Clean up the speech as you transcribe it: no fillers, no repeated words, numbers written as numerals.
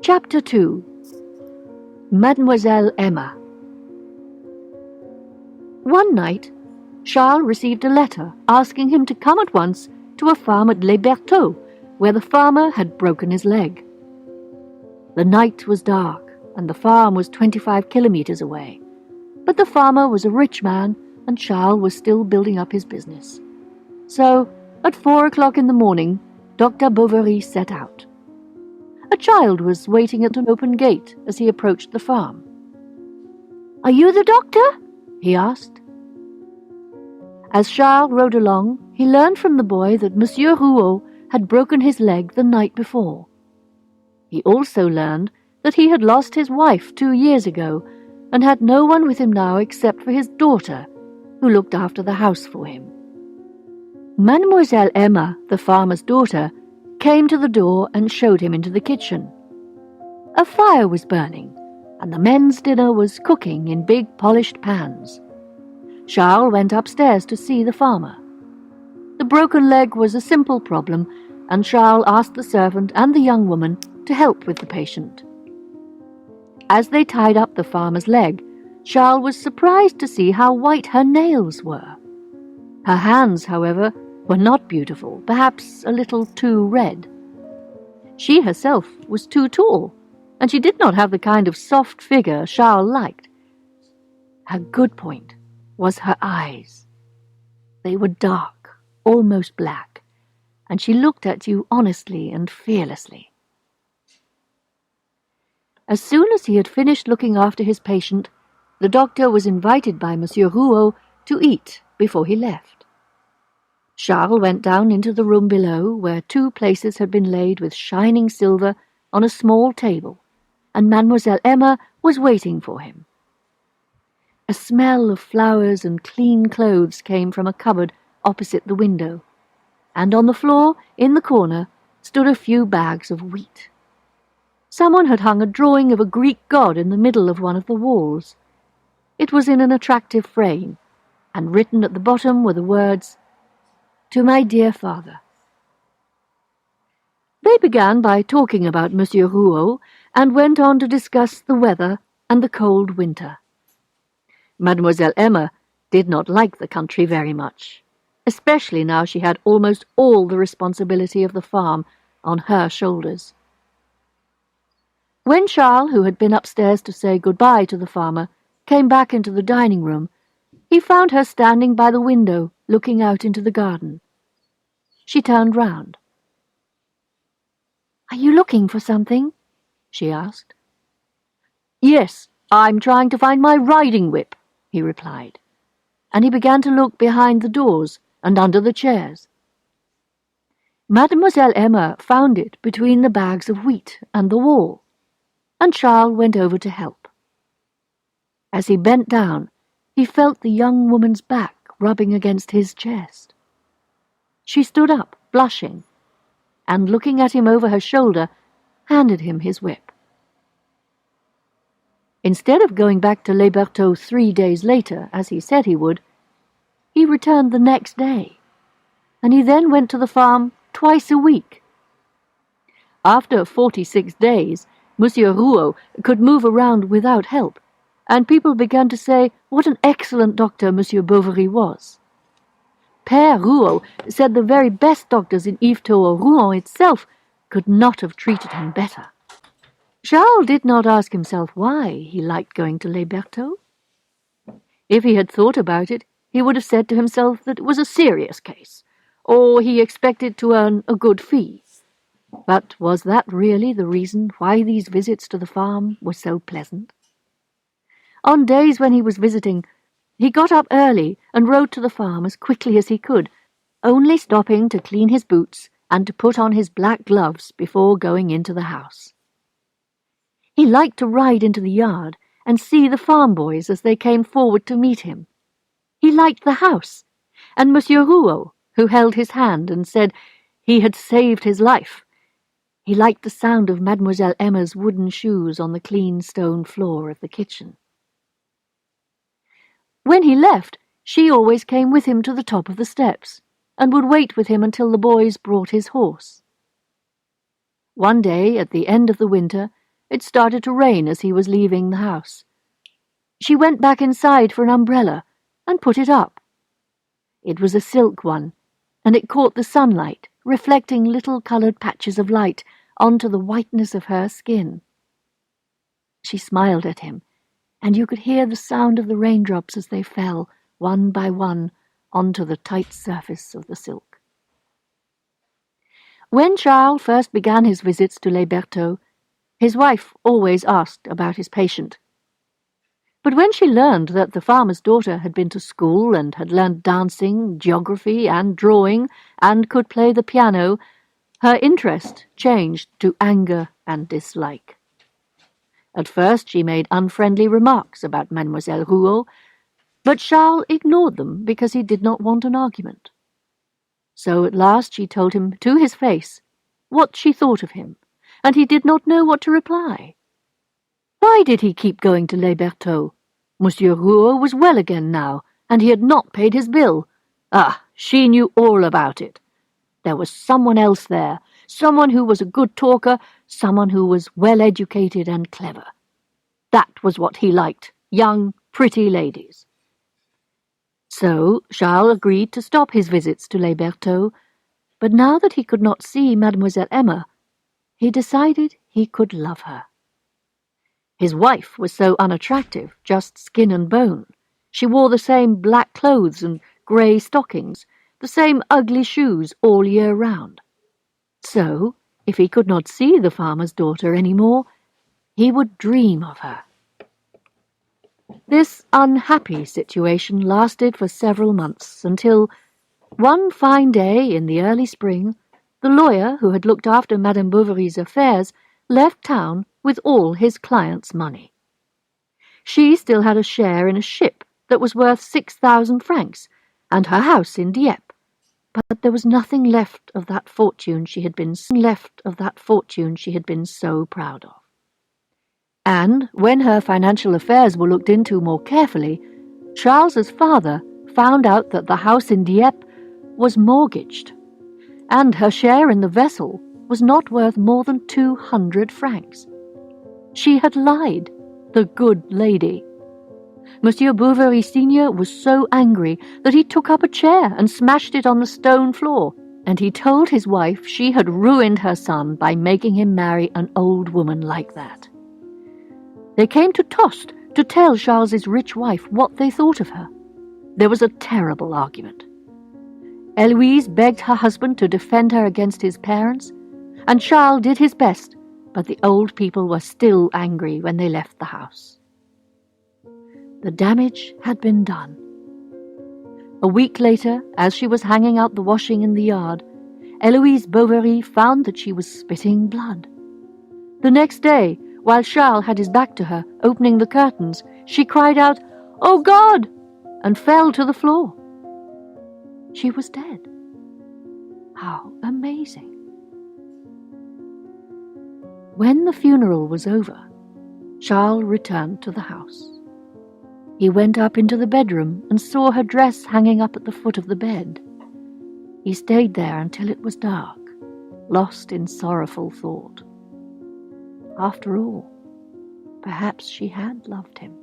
Chapter 2. Mademoiselle Emma. One night, Charles received a letter asking him to come at once to a farm at Les Bertaux, where the farmer had broken his leg. The night was dark, and the farm was 25 kilometers away, but the farmer was a rich man, and Charles was still building up his business. So, at 4 o'clock in the morning, Dr. Bovary set out. A child was waiting at an open gate as he approached the farm. "Are you the doctor?" he asked. As Charles rode along, he learned from the boy that Monsieur Rouault had broken his leg the night before. He also learned that he had lost his wife 2 years ago and had no one with him now except for his daughter, who looked after the house for him. Mademoiselle Emma, the farmer's daughter, came to the door and showed him into the kitchen. A fire was burning, and the men's dinner was cooking in big polished pans. Charles went upstairs to see the farmer. The broken leg was a simple problem, and Charles asked the servant and the young woman to help with the patient. As they tied up the farmer's leg, Charles was surprised to see how white her nails were. Her hands, however, were not beautiful, perhaps a little too red. She herself was too tall, and she did not have the kind of soft figure Charles liked. Her good point was her eyes. They were dark, almost black, and she looked at you honestly and fearlessly. As soon as he had finished looking after his patient, the doctor was invited by Monsieur Rouault to eat before he left. Charles went down into the room below, where 2 places had been laid with shining silver on a small table, and Mademoiselle Emma was waiting for him. A smell of flowers and clean clothes came from a cupboard opposite the window, and on the floor, in the corner, stood a few bags of wheat. Someone had hung a drawing of a Greek god in the middle of one of the walls. It was in an attractive frame, and written at the bottom were the words, "To my dear father." They began by talking about Monsieur Rouault and went on to discuss the weather and the cold winter. Mademoiselle Emma did not like the country very much, especially now she had almost all the responsibility of the farm on her shoulders. When Charles, who had been upstairs to say goodbye to the farmer, came back into the dining room, he found her standing by the window, looking out into the garden. She turned round. "Are you looking for something?" she asked. "Yes, I'm trying to find my riding whip," he replied, and he began to look behind the doors and under the chairs. Mademoiselle Emma found it between the bags of wheat and the wall, and Charles went over to help. As he bent down, he felt the young woman's back rubbing against his chest. She stood up, blushing, and looking at him over her shoulder, handed him his whip. Instead of going back to Les Bertaux 3 days later, as he said he would, he returned the next day, and he then went to the farm twice a week. After 46 days, Monsieur Rouault could move around without help, and people began to say what an excellent doctor Monsieur Bovary was. Père Rouault said the very best doctors in Yvetot or Rouen itself could not have treated him better. Charles did not ask himself why he liked going to Les Bertaux. If he had thought about it, he would have said to himself that it was a serious case, or he expected to earn a good fee. But was that really the reason why these visits to the farm were so pleasant? On days when he was visiting, he got up early and rode to the farm as quickly as he could, only stopping to clean his boots and to put on his black gloves before going into the house. He liked to ride into the yard and see the farm boys as they came forward to meet him. He liked the house, and Monsieur Rouault, who held his hand and said he had saved his life. He liked the sound of Mademoiselle Emma's wooden shoes on the clean stone floor of the kitchen. When he left, she always came with him to the top of the steps, and would wait with him until the boys brought his horse. One day, at the end of the winter, It started to rain as he was leaving the house. She went back inside for an umbrella and put it up. It was a silk one, and it caught the sunlight, reflecting little coloured patches of light onto the whiteness of her skin. She smiled at him, and you could hear the sound of the raindrops as they fell, one by one, onto the tight surface of the silk. When Charles first began his visits to Les Bertaux, his wife always asked about his patient. But when she learned that the farmer's daughter had been to school and had learned dancing, geography, and drawing, and could play the piano, her interest changed to anger and dislike. At first she made unfriendly remarks about Mademoiselle Rouault, but Charles ignored them because he did not want an argument. So at last she told him to his face what she thought of him, and he did not know what to reply. Why did he keep going to Les Bertaux? Monsieur Rouault was well again now, and he had not paid his bill. Ah, she knew all about it. There was someone else there, someone who was a good talker, someone who was well-educated and clever. That was what he liked, young, pretty ladies. So Charles agreed to stop his visits to Les Bertaux, but now that he could not see Mademoiselle Emma, he decided he could love her. His wife was so unattractive, just skin and bone. She wore the same black clothes and grey stockings, the same ugly shoes all year round. So, if he could not see the farmer's daughter any more, he would dream of her. This unhappy situation lasted for several months, until, one fine day in the early spring, the lawyer who had looked after Madame Bovary's affairs left town with all his client's money. She still had a share in a ship that was worth 6,000 francs, and her house in Dieppe, but there was nothing left of that fortune she had been so proud of. And when her financial affairs were looked into more carefully, Charles's father found out that the house in Dieppe was mortgaged, and her share in the vessel was not worth more than 200 francs. She had lied, the good lady. Monsieur Bovary Senior was so angry that he took up a chair and smashed it on the stone floor, and he told his wife she had ruined her son by making him marry an old woman like that. They came to Tostes to tell Charles's rich wife what they thought of her. There was a terrible argument. Eloise begged her husband to defend her against his parents, and Charles did his best, but the old people were still angry when they left the house. The damage had been done. A week later, as she was hanging out the washing in the yard, Eloise Bovary found that she was spitting blood. The next day, while Charles had his back to her, opening the curtains, she cried out, "Oh God!" and fell to the floor. She was dead. How amazing. When the funeral was over, Charles returned to the house. He went up into the bedroom and saw her dress hanging up at the foot of the bed. He stayed there until it was dark, lost in sorrowful thought. After all, perhaps she had loved him.